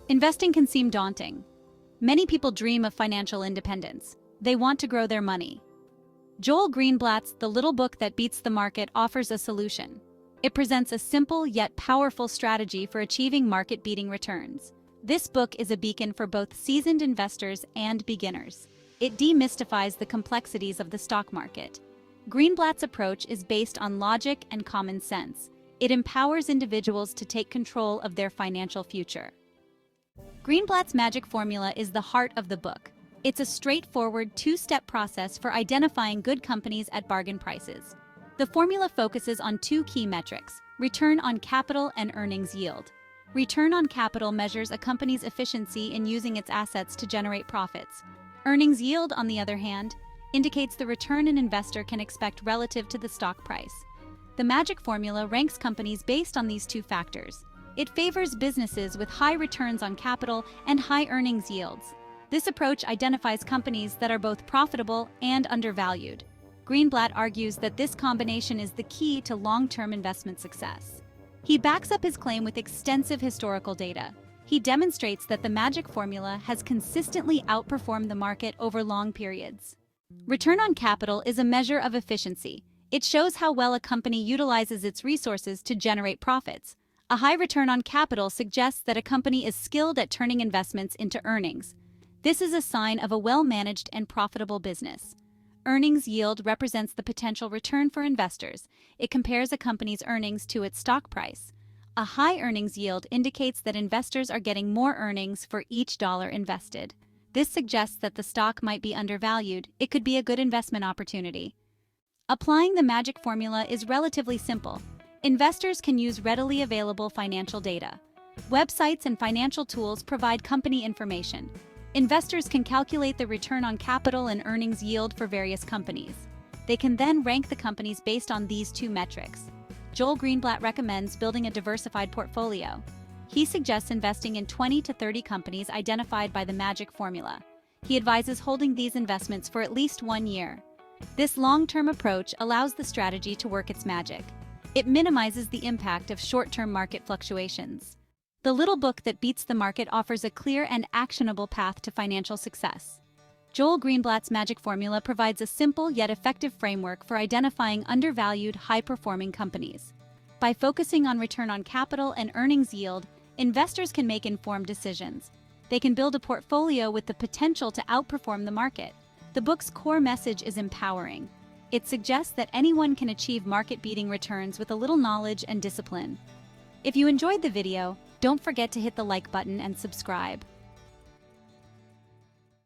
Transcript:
Investing can seem daunting. Many people dream of financial independence. They want to grow their money. Joel Greenblatt's The Little Book That Beats the Market offers a solution. It presents a simple yet powerful strategy for achieving market-beating returns. This book is a beacon for both seasoned investors and beginners. It demystifies the complexities of the stock market. Greenblatt's approach is based on logic and common sense. It empowers individuals to take control of their financial future. Greenblatt's magic formula is the heart of the book. It's a straightforward two-step process for identifying good companies at bargain prices. The formula focuses on two key metrics: return on capital and earnings yield. Return on capital measures a company's efficiency in using its assets to generate profits. Earnings yield, on the other hand, indicates the return an investor can expect relative to the stock price. The magic formula ranks companies based on these two factors. It favors businesses with high returns on capital and high earnings yields. This approach identifies companies that are both profitable and undervalued. Greenblatt argues that this combination is the key to long-term investment success. He backs up his claim with extensive historical data. He demonstrates that the magic formula has consistently outperformed the market over long periods. Return on capital is a measure of efficiency. It shows how well a company utilizes its resources to generate profits. A high return on capital suggests that a company is skilled at turning investments into earnings. This is a sign of a well-managed and profitable business. Earnings yield represents the potential return for investors. It compares a company's earnings to its stock price. A high earnings yield indicates that investors are getting more earnings for each dollar invested. This suggests that the stock might be undervalued. It could be a good investment opportunity. Applying the magic formula is relatively simple. Investors can use readily available financial data. Websites and financial tools provide company information. Investors can calculate the return on capital and earnings yield for various companies. They can then rank the companies based on these two metrics. Joel Greenblatt recommends building a diversified portfolio. He suggests investing in 20 to 30 companies identified by the magic formula. He advises holding these investments for at least 1 year. This long-term approach allows the strategy to work its magic. It minimizes the impact of short-term market fluctuations. The Little Book That Beats the Market offers a clear and actionable path to financial success. Joel Greenblatt's magic formula provides a simple yet effective framework for identifying undervalued, high-performing companies. By focusing on return on capital and earnings yield, investors can make informed decisions. They can build a portfolio with the potential to outperform the market. The book's core message is empowering. It suggests that anyone can achieve market-beating returns with a little knowledge and discipline. If you enjoyed the video, don't forget to hit the like button and subscribe.